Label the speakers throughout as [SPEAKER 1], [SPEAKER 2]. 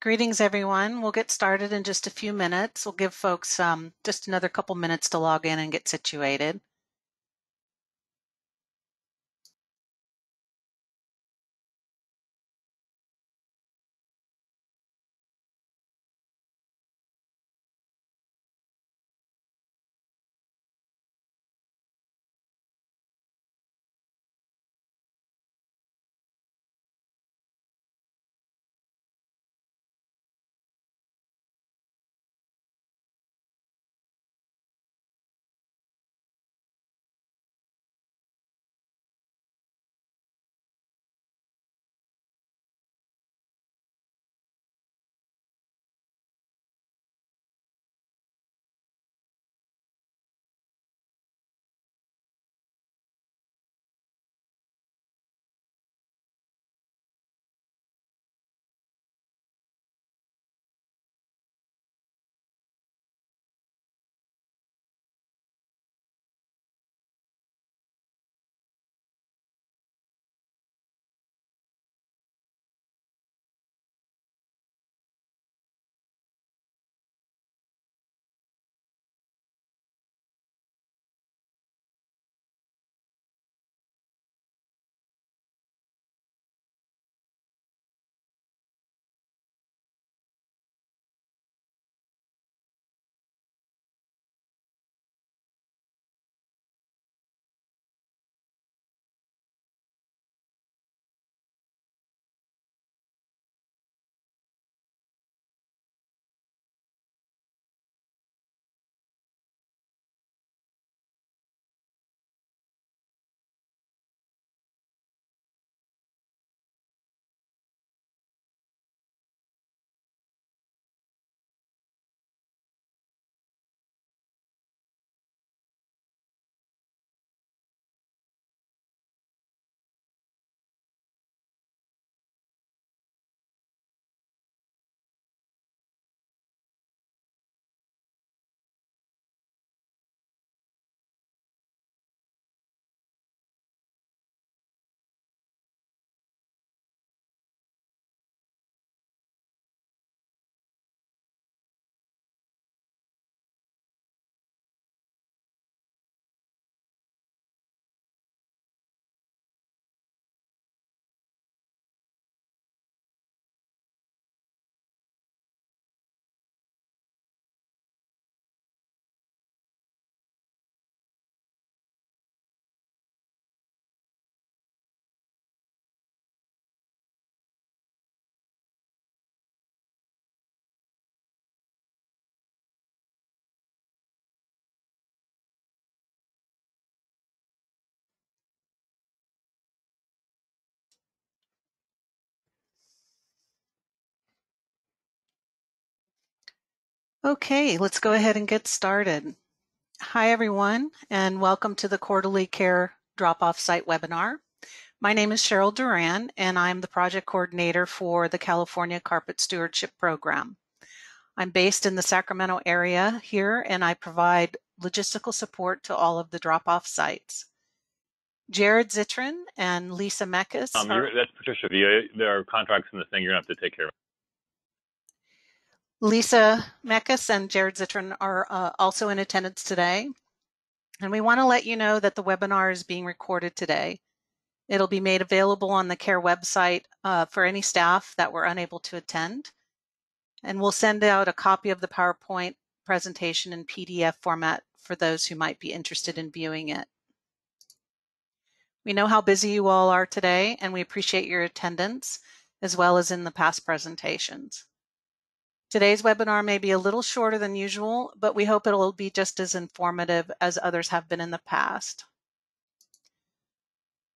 [SPEAKER 1] Greetings, everyone. We'll get started in just a few minutes. We'll give folks just another couple minutes to log in and get situated. Okay, let's go ahead and get started. Hi, everyone, and welcome to the Quarterly Care Drop-Off Site webinar. My name is Cheryl Duran, and I'm the project coordinator for the California Carpet Stewardship Program. I'm based in the Sacramento area here, and I provide logistical support to all of the drop-off sites. Jared Zitrin and Lisa Mekas.
[SPEAKER 2] That's Patricia Villa. There are contracts in this thing you're going to have to take care of.
[SPEAKER 1] Lisa Mekas and Jared Zitrin are also in attendance today. And we want to let you know that the webinar is being recorded today. It'll be made available on the CARE website for any staff that were unable to attend. And we'll send out a copy of the PowerPoint presentation in PDF format for those who might be interested in viewing it. We know how busy you all are today, and we appreciate your attendance, as well as in the past presentations. Today's webinar may be a little shorter than usual, but we hope it'll be just as informative as others have been in the past.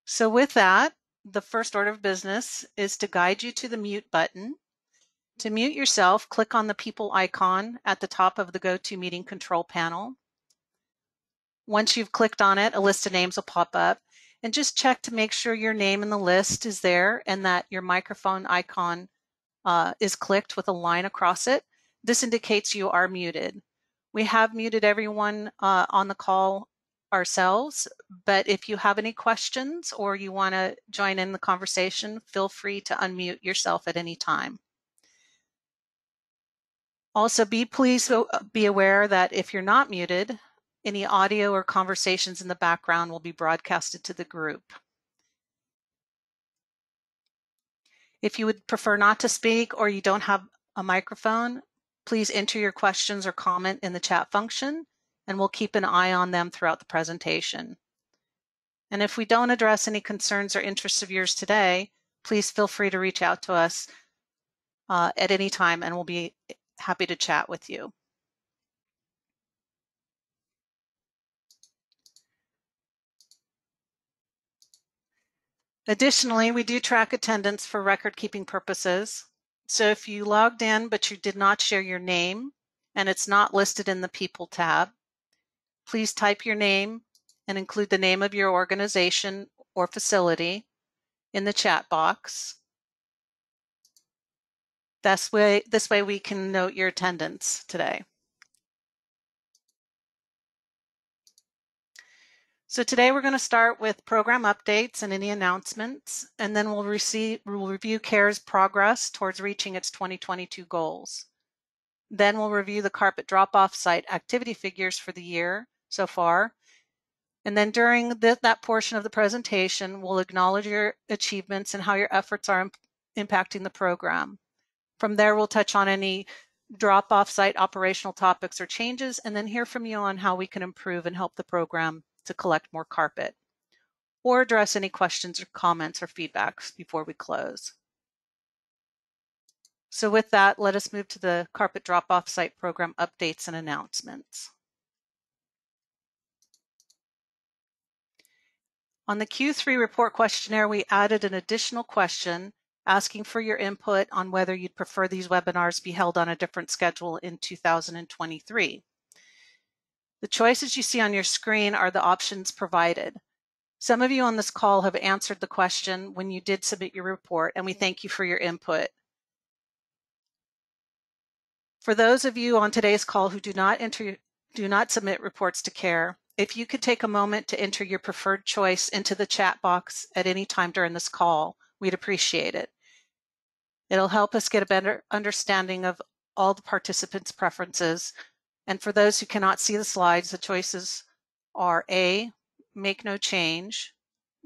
[SPEAKER 1] So with that, the first order of business is to guide you to the mute button. To mute yourself, click on the people icon at the top of the GoToMeeting control panel. Once you've clicked on it, a list of names will pop up, and just check to make sure your name in the list is there and that your microphone icon is clicked with a line across it. This indicates you are muted. We have muted everyone on the call ourselves, but if you have any questions or you want to join in the conversation, feel free to unmute yourself at any time. Also, please be aware that if you're not muted, any audio or conversations in the background will be broadcasted to the group. If you would prefer not to speak or you don't have a microphone, please enter your questions or comment in the chat function, and we'll keep an eye on them throughout the presentation. And if we don't address any concerns or interests of yours today, please feel free to reach out to us at any time, and we'll be happy to chat with you. Additionally, we do track attendance for record-keeping purposes. So if you logged in but you did not share your name and it's not listed in the People tab, please type your name and include the name of your organization or facility in the chat box. This way we can note your attendance today. So today we're going to start with program updates and any announcements, and then we'll review CARE's progress towards reaching its 2022 goals. Then we'll review the carpet drop-off site activity figures for the year so far. And then during that portion of the presentation, we'll acknowledge your achievements and how your efforts are impacting the program. From there, we'll touch on any drop-off site operational topics or changes, and then hear from you on how we can improve and help the program to collect more carpet, or address any questions or comments or feedbacks before we close. So with that, let us move to the carpet drop-off site program updates and announcements. On the Q3 report questionnaire, we added an additional question asking for your input on whether you'd prefer these webinars be held on a different schedule in 2023. The choices you see on your screen are the options provided. Some of you on this call have answered the question when you did submit your report, and we thank you for your input. For those of you on today's call who do not submit reports to CARE, if you could take a moment to enter your preferred choice into the chat box at any time during this call, we'd appreciate it. It'll help us get a better understanding of all the participants' preferences. And for those who cannot see the slides, the choices are A, make no change,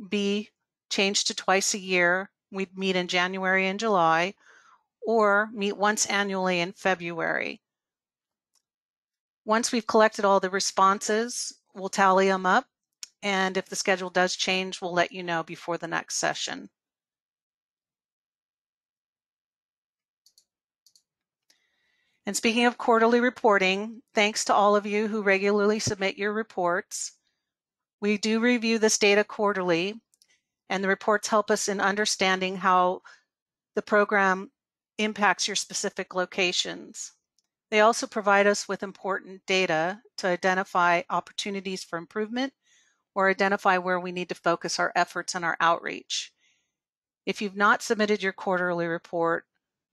[SPEAKER 1] B, change to twice a year, we'd meet in January and July, or meet once annually in February. Once we've collected all the responses, we'll tally them up, and if the schedule does change, we'll let you know before the next session. And speaking of quarterly reporting, thanks to all of you who regularly submit your reports. We do review this data quarterly, and the reports help us in understanding how the program impacts your specific locations. They also provide us with important data to identify opportunities for improvement or identify where we need to focus our efforts and our outreach. If you've not submitted your quarterly report,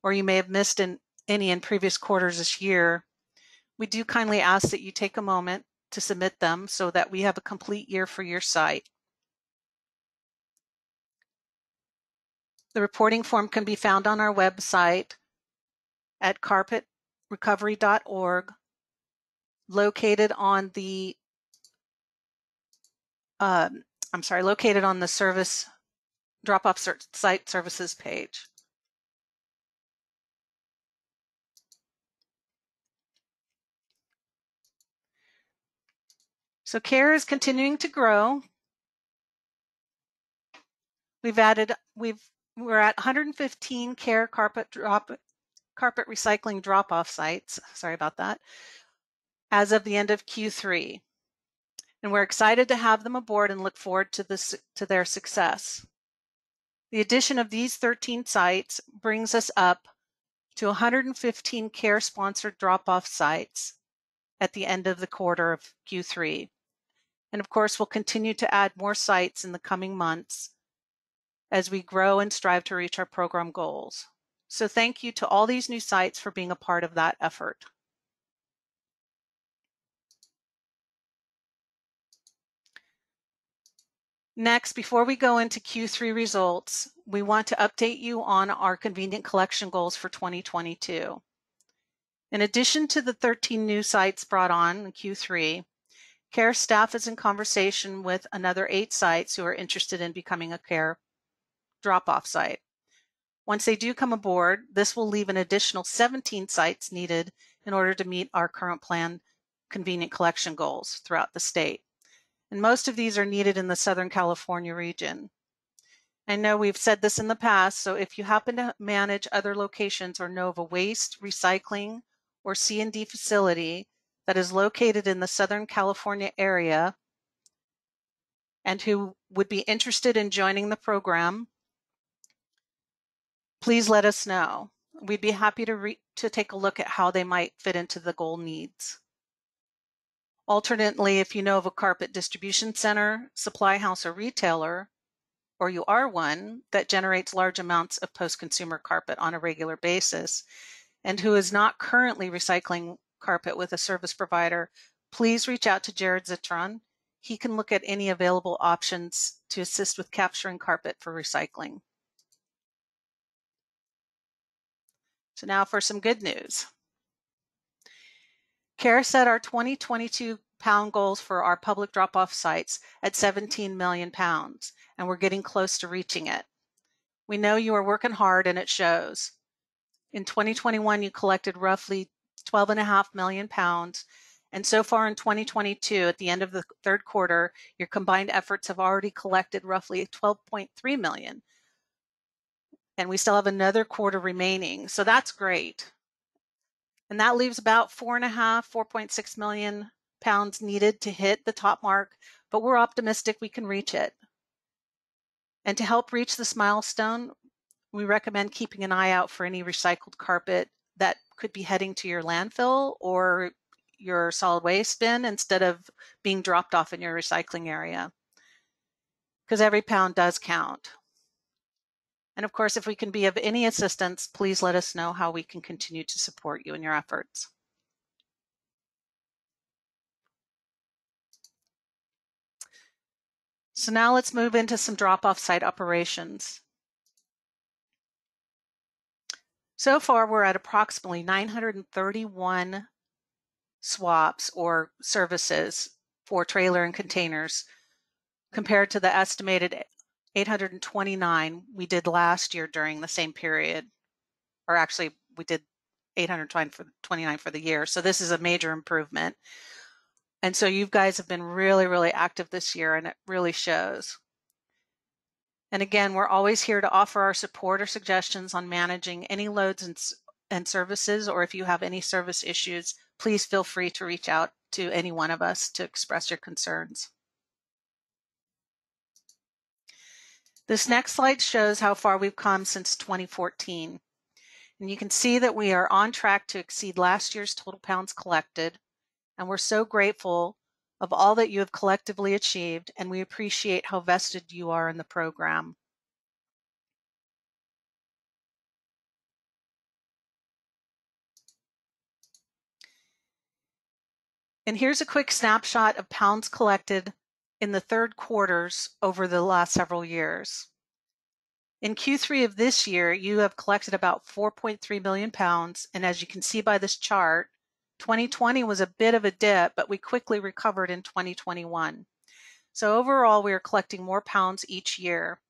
[SPEAKER 1] or you may have missed any in previous quarters this year, we do kindly ask that you take a moment to submit them so that we have a complete year for your site. The reporting form can be found on our website at carpetrecovery.org, located on the service drop-off site services page. So CARE is continuing to grow. We're at 115 CARE carpet recycling drop-off sites. Sorry about that. As of the end of Q3, and we're excited to have them aboard and look forward to their success. The addition of these 13 sites brings us up to 115 CARE-sponsored drop-off sites at the end of the quarter of Q3. And of course, we'll continue to add more sites in the coming months as we grow and strive to reach our program goals. So thank you to all these new sites for being a part of that effort. Next, before we go into Q3 results, we want to update you on our convenient collection goals for 2022. In addition to the 13 new sites brought on in Q3, CARE staff is in conversation with another 8 sites who are interested in becoming a CARE drop-off site. Once they do come aboard, this will leave an additional 17 sites needed in order to meet our current planned convenient collection goals throughout the state. And most of these are needed in the Southern California region. I know we've said this in the past, so if you happen to manage other locations or know of a waste, recycling, or C&D facility that is located in the Southern California area and who would be interested in joining the program, please let us know. We'd be happy to take a look at how they might fit into the goal needs. Alternately, if you know of a carpet distribution center, supply house, or retailer, or you are one that generates large amounts of post-consumer carpet on a regular basis and who is not currently recycling carpet with a service provider, please reach out to Jared Zitron. He can look at any available options to assist with capturing carpet for recycling. So now for some good news. CARE set our 2022 pound goals for our public drop-off sites at 17 million pounds, and we're getting close to reaching it. We know you are working hard and it shows. In 2021, you collected roughly 12.5 million pounds, and so far in 2022, at the end of the third quarter, your combined efforts have already collected roughly 12.3 million. And we still have another quarter remaining, so that's great. And that leaves about 4.6 million pounds needed to hit the top mark, but we're optimistic we can reach it. And to help reach this milestone, we recommend keeping an eye out for any recycled carpet that could be heading to your landfill or your solid waste bin instead of being dropped off in your recycling area, because every pound does count. And of course, if we can be of any assistance, please let us know how we can continue to support you in your efforts. So now let's move into some drop-off site operations. So far, we're at approximately 931 swaps or services for trailer and containers compared to the estimated 829 we did last year during the same period. Or actually, we did 829 for the year. So this is a major improvement. And so you guys have been really, really active this year, and it really shows. And again, we're always here to offer our support or suggestions on managing any loads and services, or if you have any service issues, please feel free to reach out to any one of us to express your concerns. This next slide shows how far we've come since 2014. And you can see that we are on track to exceed last year's total pounds collected. And we're so grateful of all that you have collectively achieved, and we appreciate how vested you are in the program. And here's a quick snapshot of pounds collected in the third quarters over the last several years. In Q3 of this year, you have collected about 4.3 million pounds, and as you can see by this chart, 2020 was a bit of a dip, but we quickly recovered in 2021. So overall, we are collecting more pounds each year,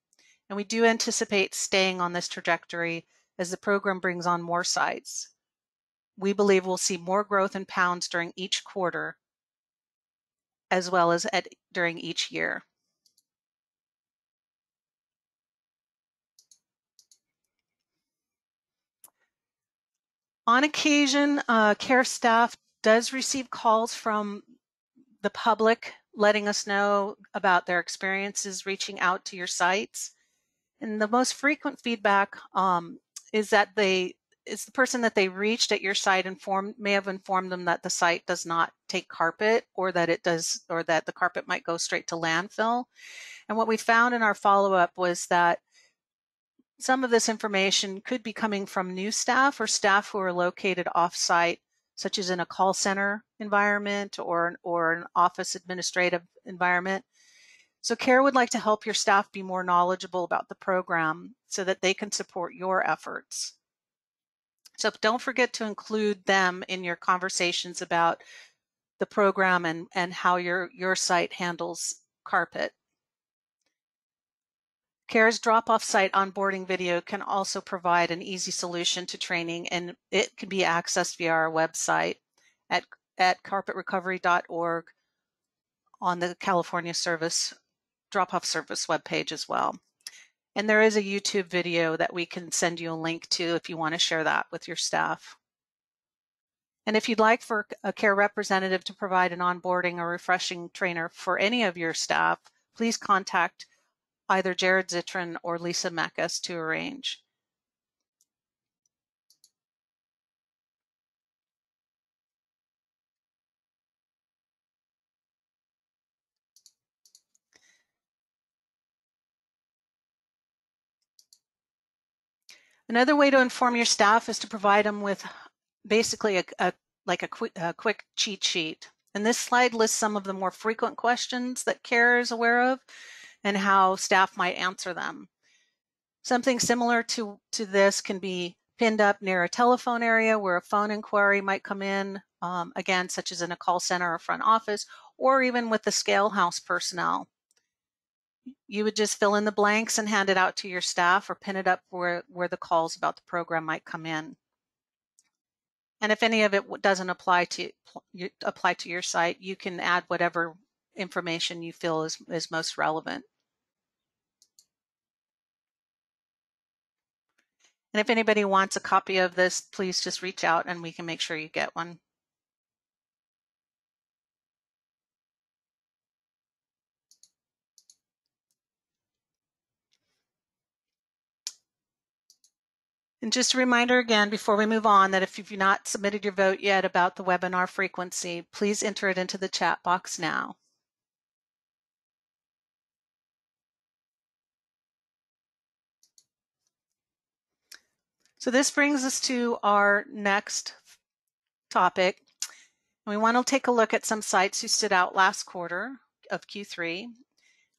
[SPEAKER 1] and we do anticipate staying on this trajectory as the program brings on more sites. We believe we'll see more growth in pounds during each quarter, as well as during each year. On occasion, CARE staff does receive calls from the public letting us know about their experiences reaching out to your sites. And the most frequent feedback is that the person that they reached at your site may have informed them that the site does not take carpet, or that the carpet might go straight to landfill. And what we found in our follow-up was that some of this information could be coming from new staff or staff who are located off-site, such as in a call center environment or an office administrative environment. So CARE would like to help your staff be more knowledgeable about the program so that they can support your efforts. So don't forget to include them in your conversations about the program and how your site handles carpet. CARE's drop-off site onboarding video can also provide an easy solution to training, and it can be accessed via our website at carpetrecovery.org on the California Service drop-off service webpage as well. And there is a YouTube video that we can send you a link to if you want to share that with your staff. And if you'd like for a CARE representative to provide an onboarding or refreshing trainer for any of your staff, please contact either Jared Zitron or Lisa Mekas to arrange. Another way to inform your staff is to provide them with basically a quick cheat sheet. And this slide lists some of the more frequent questions that CARE is aware of and how staff might answer them. Something similar to this can be pinned up near a telephone area where a phone inquiry might come in, again, such as in a call center or front office, or even with the scale house personnel. You would just fill in the blanks and hand it out to your staff or pin it up where the calls about the program might come in. And if any of it doesn't apply to your site, you can add whatever information you feel is most relevant. And if anybody wants a copy of this, please just reach out and we can make sure you get one. And just a reminder again, before we move on, that if you've not submitted your vote yet about the webinar frequency, please enter it into the chat box now. So this brings us to our next topic. We want to take a look at some sites who stood out last quarter of Q3.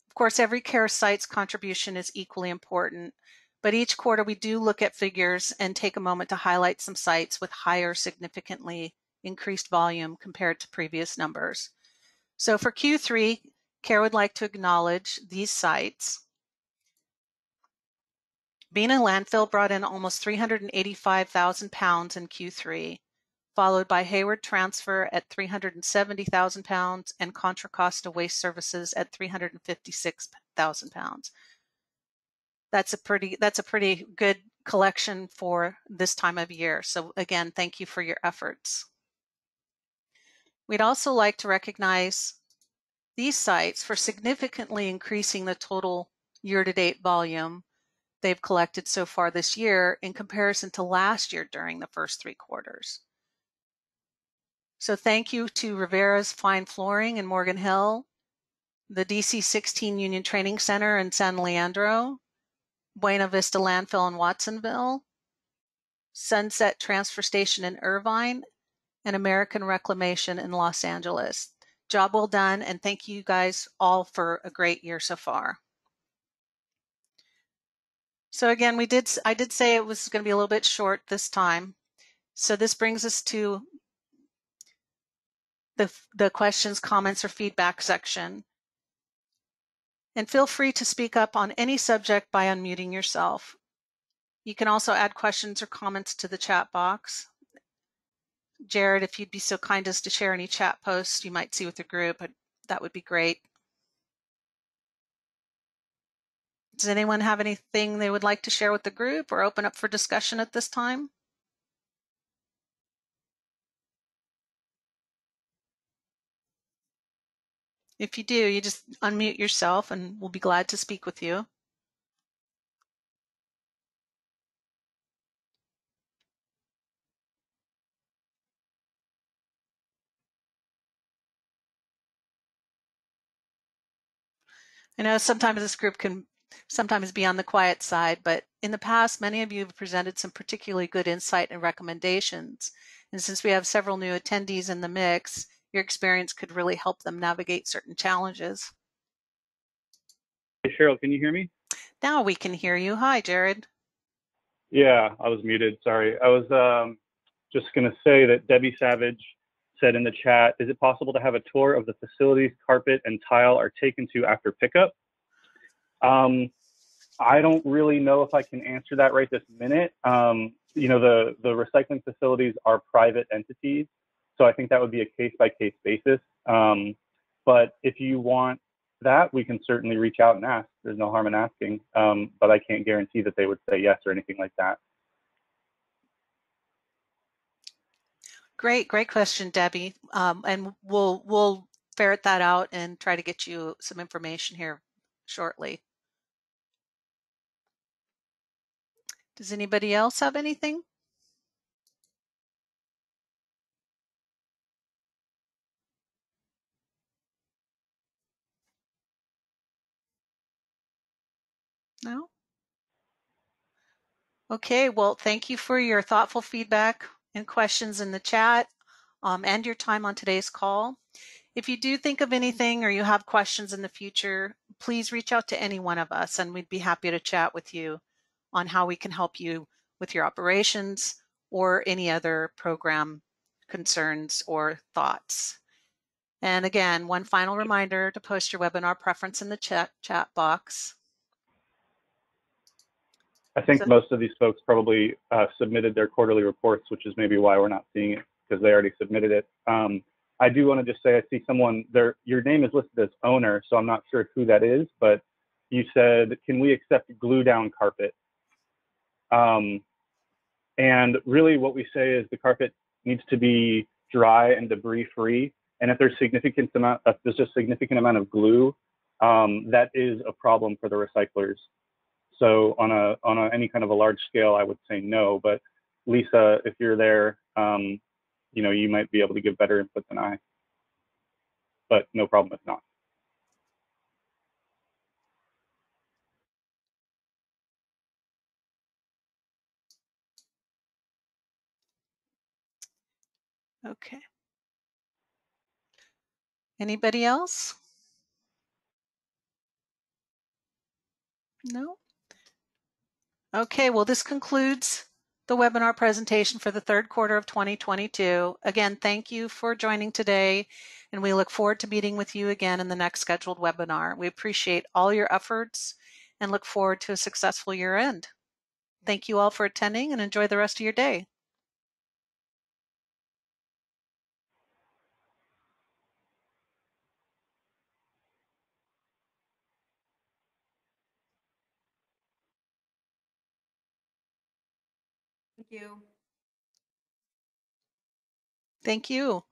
[SPEAKER 1] Of course, every CARE site's contribution is equally important, but each quarter we do look at figures and take a moment to highlight some sites with higher, significantly increased volume compared to previous numbers. So for Q3, CARE would like to acknowledge these sites. Bena Landfill brought in almost 385,000 pounds in Q3, followed by Hayward Transfer at 370,000 pounds and Contra Costa Waste Services at 356,000 pounds. That's a pretty good collection for this time of year. So again, thank you for your efforts. We'd also like to recognize these sites for significantly increasing the total year-to-date volume they've collected so far this year in comparison to last year during the first 3 quarters. So thank you to Rivera's Fine Flooring in Morgan Hill, the DC 16 Union Training Center in San Leandro, Buena Vista Landfill in Watsonville, Sunset Transfer Station in Irvine, and American Reclamation in Los Angeles. Job well done, and thank you guys all for a great year so far. So again, I did say it was going to be a little bit short this time. So this brings us to the questions, comments, or feedback section. And feel free to speak up on any subject by unmuting yourself. You can also add questions or comments to the chat box. Jared, if you'd be so kind as to share any chat posts you might see with the group, that would be great. Does anyone have anything they would like to share with the group or open up for discussion at this time? If you do, you just unmute yourself and we'll be glad to speak with you. I know sometimes this group can sometimes be on the quiet side, but in the past, many of you have presented some particularly good insight and recommendations. And since we have several new attendees in the mix, your experience could really help them navigate certain challenges.
[SPEAKER 3] Hey, Cheryl, can you hear me?
[SPEAKER 1] Now we can hear you. Hi, Jared.
[SPEAKER 3] Yeah, I was muted. Sorry. I was just going to say that Debbie Savage said in the chat, is it possible to have a tour of the facilities carpet and tile are taken to after pickup? I don't really know if I can answer that right this minute. The recycling facilities are private entities, so I think that would be a case-by-case basis. But if you want that, we can certainly reach out and ask. There's no harm in asking, but I can't guarantee that they would say yes or anything like that.
[SPEAKER 1] Great question, Debbie. And we'll ferret that out and try to get you some information here shortly. Does anybody else have anything? No? Okay, well, thank you for your thoughtful feedback and questions in the chat and your time on today's call. If you do think of anything or you have questions in the future, please reach out to any one of us and we'd be happy to chat with you on how we can help you with your operations or any other program concerns or thoughts. And again, one final reminder to post your webinar preference in the chat box.
[SPEAKER 3] I think most of these folks probably submitted their quarterly reports, which is maybe why we're not seeing it, because they already submitted it. I do want to just say I see someone there. Your name is listed as owner, so I'm not sure who that is, but you said, can we accept glue down carpet? And really what we say is the carpet needs to be dry and debris free. And if there's a significant amount of glue, that is a problem for the recyclers. So on any kind of a large scale, I would say no. But Lisa, if you're there, you might be able to give better input than I. But no problem if not.
[SPEAKER 1] Okay. Anybody else? No? Okay, well, this concludes the webinar presentation for the third quarter of 2022. Again, thank you for joining today, and we look forward to meeting with you again in the next scheduled webinar. We appreciate all your efforts and look forward to a successful year end. Thank you all for attending and enjoy the rest of your day.
[SPEAKER 4] Thank you.
[SPEAKER 1] Thank you.